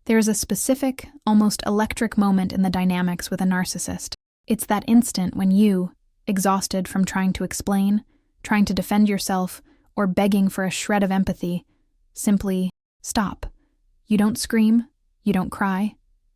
There is a specific, almost electric moment in the dynamics with a narcissist. It's that instant when you, exhausted from trying to explain, trying to defend yourself, or begging for a shred of empathy, simply stop. You don't scream, you don't cry,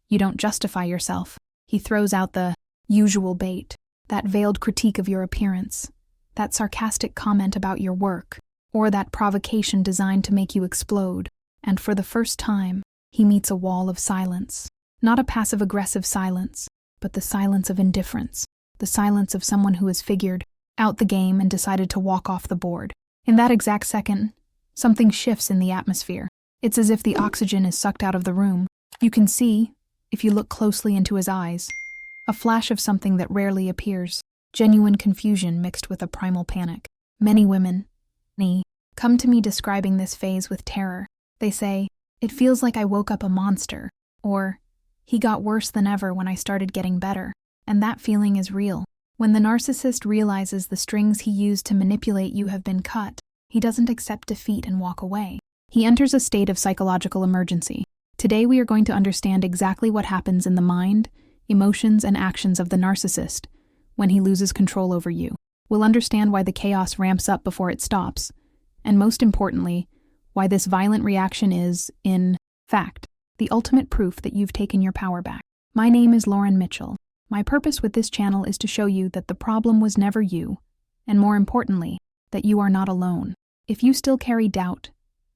you don't justify yourself. He throws out the usual bait, that veiled critique of your appearance, that sarcastic comment about your work, or that provocation designed to make you explode. And for the first time, he meets a wall of silence. Not a passive-aggressive silence, but the silence of indifference, the silence of someone who has figured out the game and decided to walk off the board. In that exact second, something shifts in the atmosphere. It's as if the oxygen is sucked out of the room. You can see, if you look closely into his eyes, a flash of something that rarely appears, genuine confusion mixed with a primal panic. Many women, come to me describing this phase with terror. They say, "It feels like I woke up a monster," or, "He got worse than ever when I started getting better." And that feeling is real. When the narcissist realizes the strings he used to manipulate you have been cut, he doesn't accept defeat and walk away. He enters a state of psychological emergency. Today we are going to understand exactly what happens in the mind, emotions, and actions of the narcissist when he loses control over you. We'll understand why the chaos ramps up before it stops, and most importantly, why this violent reaction is, in fact, the ultimate proof that you've taken your power back. My name is Lauren Mitchell. My purpose with this channel is to show you that the problem was never you, and more importantly, that you are not alone. If you still carry doubt,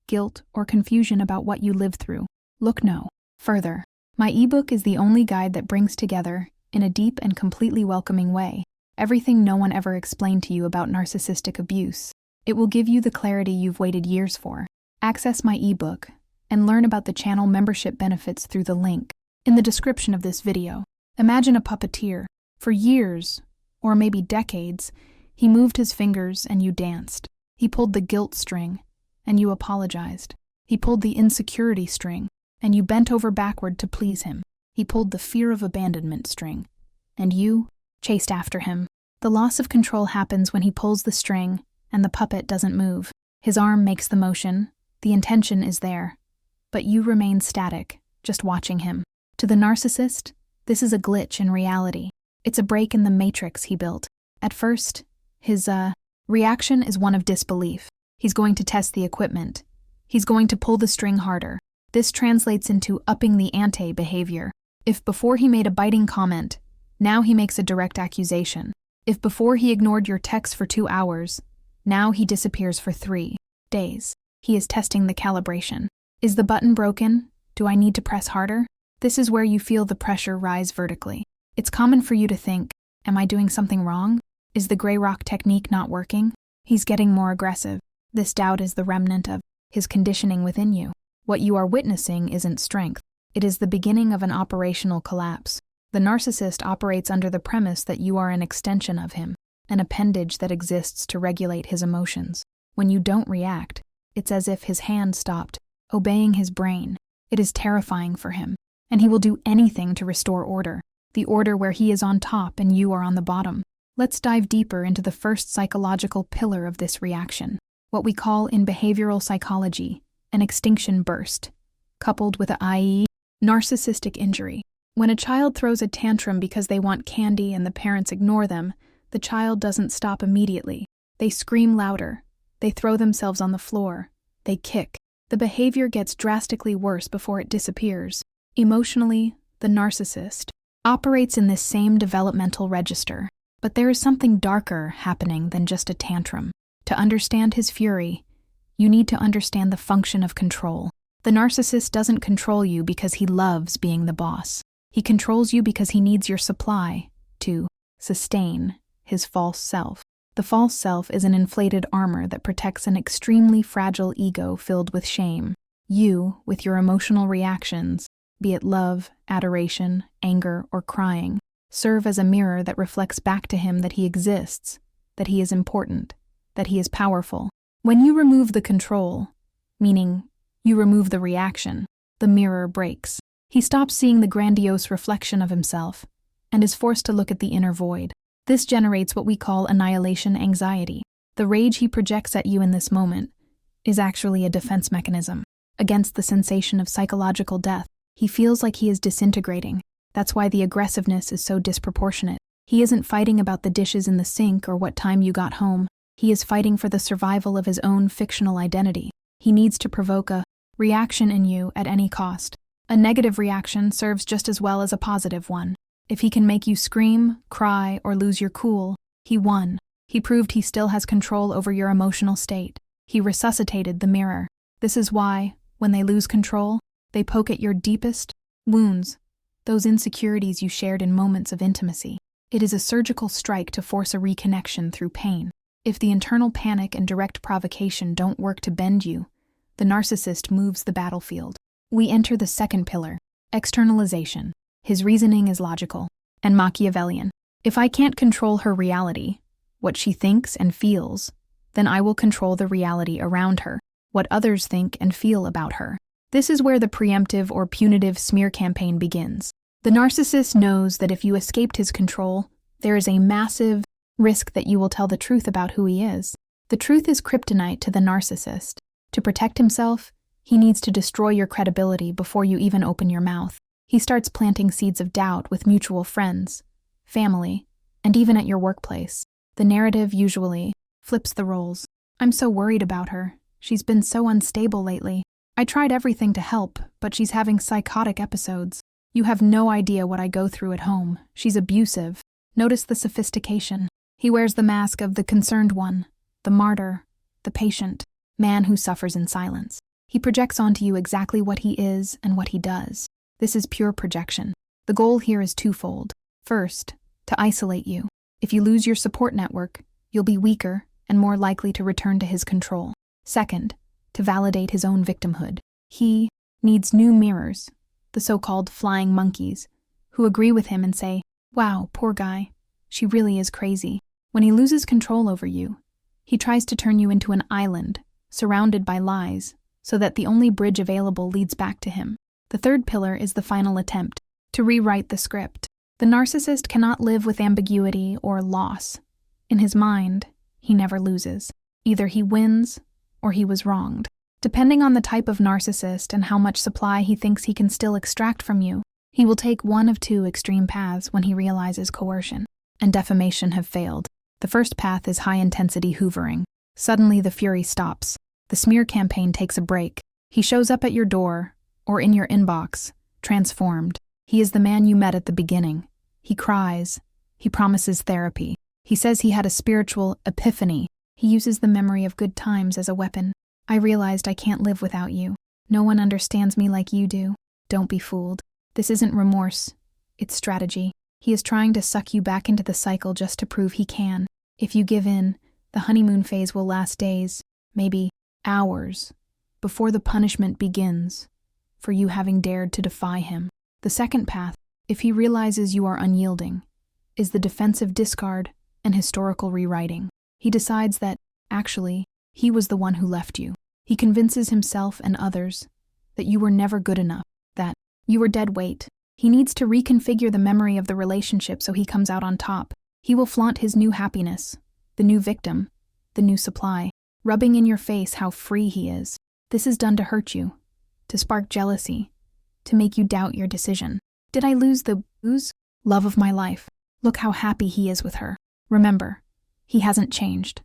guilt, or confusion about what you lived through, look no further. My ebook is the only guide that brings together, in a deep and completely welcoming way, everything no one ever explained to you about narcissistic abuse. It will give you the clarity you've waited years for. Access my ebook and learn about the channel membership benefits through the link in the description of this video. Imagine a puppeteer. For years, or maybe decades, he moved his fingers and you danced. He pulled the guilt string, and you apologized. He pulled the insecurity string, and you bent over backward to please him. He pulled the fear of abandonment string, and you chased after him. The loss of control happens when he pulls the string and the puppet doesn't move. His arm makes the motion, the intention is there, but you remain static, just watching him. To the narcissist, this is a glitch in reality. It's a break in the matrix he built. At first, his reaction is one of disbelief. He's going to test the equipment. He's going to pull the string harder. This translates into upping the ante behavior. If before he made a biting comment, now he makes a direct accusation. If before he ignored your text for 2 hours, now he disappears for 3 days. He is testing the calibration. Is the button broken? Do I need to press harder? This is where you feel the pressure rise vertically. It's common for you to think, am I doing something wrong? Is the gray rock technique not working? He's getting more aggressive. This doubt is the remnant of his conditioning within you. What you are witnessing isn't strength. It is the beginning of an operational collapse. The narcissist operates under the premise that you are an extension of him, an appendage that exists to regulate his emotions. When you don't react, it's as if his hand stopped obeying his brain. It is terrifying for him, and he will do anything to restore order, the order where he is on top and you are on the bottom. Let's dive deeper into the first psychological pillar of this reaction, what we call in behavioral psychology an extinction burst, coupled with i.e. narcissistic injury. When a child throws a tantrum because they want candy and the parents ignore them, the child doesn't stop immediately. They scream louder. They throw themselves on the floor. They kick. The behavior gets drastically worse before it disappears. Emotionally, the narcissist operates in this same developmental register. But there is something darker happening than just a tantrum. To understand his fury, you need to understand the function of control. The narcissist doesn't control you because he loves being the boss. He controls you because he needs your supply to sustain his false self. The false self is an inflated armor that protects an extremely fragile ego filled with shame. You, with your emotional reactions, be it love, adoration, anger, or crying, serve as a mirror that reflects back to him that he exists, that he is important, that he is powerful. When you remove the control, meaning you remove the reaction, the mirror breaks. He stops seeing the grandiose reflection of himself and is forced to look at the inner void. This generates what we call annihilation anxiety. The rage he projects at you in this moment is actually a defense mechanism against the sensation of psychological death. He feels like he is disintegrating. That's why the aggressiveness is so disproportionate. He isn't fighting about the dishes in the sink or what time you got home. He is fighting for the survival of his own fictional identity. He needs to provoke a reaction in you at any cost. A negative reaction serves just as well as a positive one. If he can make you scream, cry, or lose your cool, he won. He proved he still has control over your emotional state. He resuscitated the mirror. This is why, when they lose control, they poke at your deepest wounds, those insecurities you shared in moments of intimacy. It is a surgical strike to force a reconnection through pain. If the internal panic and direct provocation don't work to bend you, the narcissist moves the battlefield. We enter the second pillar, externalization. His reasoning is logical and Machiavellian. If I can't control her reality, what she thinks and feels, then I will control the reality around her, what others think and feel about her. This is where the preemptive or punitive smear campaign begins. The narcissist knows that if you escaped his control, there is a massive risk that you will tell the truth about who he is. The truth is kryptonite to the narcissist. To protect himself, he needs to destroy your credibility before you even open your mouth. He starts planting seeds of doubt with mutual friends, family, and even at your workplace. The narrative usually flips the roles. I'm so worried about her. She's been so unstable lately. I tried everything to help, but she's having psychotic episodes. You have no idea what I go through at home. She's abusive. Notice the sophistication. He wears the mask of the concerned one, the martyr, the patient, man who suffers in silence. He projects onto you exactly what he is and what he does. This is pure projection. The goal here is twofold. First, to isolate you. If you lose your support network, you'll be weaker and more likely to return to his control. Second, to validate his own victimhood. He needs new mirrors, the so-called flying monkeys, who agree with him and say, "Wow, poor guy. She really is crazy." When he loses control over you, he tries to turn you into an island, surrounded by lies, so that the only bridge available leads back to him. The third pillar is the final attempt, to rewrite the script. The narcissist cannot live with ambiguity or loss. In his mind, he never loses. Either he wins, or he was wronged. Depending on the type of narcissist and how much supply he thinks he can still extract from you, he will take one of two extreme paths when he realizes coercion and defamation have failed. The first path is high-intensity hoovering. Suddenly the fury stops. The smear campaign takes a break. He shows up at your door, or in your inbox, transformed. He is the man you met at the beginning. He cries. He promises therapy. He says he had a spiritual epiphany. He uses the memory of good times as a weapon. I realized I can't live without you. No one understands me like you do. Don't be fooled. This isn't remorse. It's strategy. He is trying to suck you back into the cycle just to prove he can. If you give in, the honeymoon phase will last days, maybe hours, before the punishment begins for you having dared to defy him. The second path, if he realizes you are unyielding, is the defensive discard and historical rewriting. He decides that, actually, he was the one who left you. He convinces himself and others that you were never good enough, that you were dead weight. He needs to reconfigure the memory of the relationship so he comes out on top. He will flaunt his new happiness, the new victim, the new supply, rubbing in your face how free he is. This is done to hurt you, to spark jealousy, to make you doubt your decision. Did I lose the love of my life? Look how happy he is with her. Remember, he hasn't changed.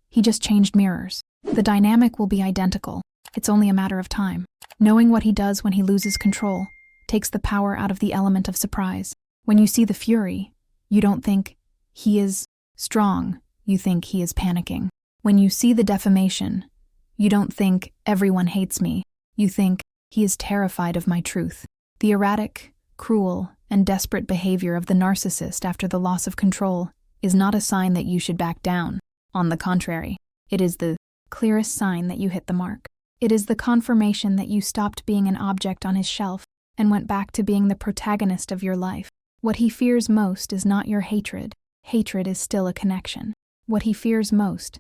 He just changed mirrors. The dynamic will be identical. It's only a matter of time. Knowing what he does when he loses control takes the power out of the element of surprise. When you see the fury, you don't think, he is strong. You think he is panicking. When you see the defamation, you don't think, everyone hates me. You think, he is terrified of my truth. The erratic, cruel, and desperate behavior of the narcissist after the loss of control is not a sign that you should back down. On the contrary, it is the clearest sign that you hit the mark. It is the confirmation that you stopped being an object on his shelf and went back to being the protagonist of your life. What he fears most is not your hatred. Hatred is still a connection. What he fears most,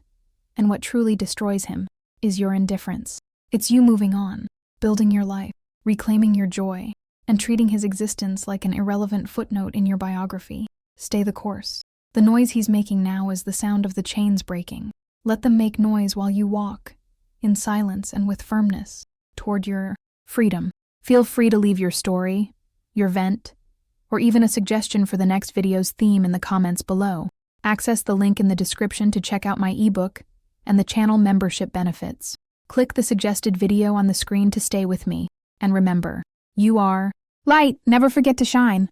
and what truly destroys him, is your indifference. It's you moving on, building your life, reclaiming your joy, and treating his existence like an irrelevant footnote in your biography. Stay the course. The noise he's making now is the sound of the chains breaking. Let them make noise while you walk, in silence and with firmness, toward your freedom. Feel free to leave your story, your vent, or even a suggestion for the next video's theme in the comments below. Access the link in the description to check out my ebook and the channel membership benefits. Click the suggested video on the screen to stay with me. And remember, you are light. Never forget to shine.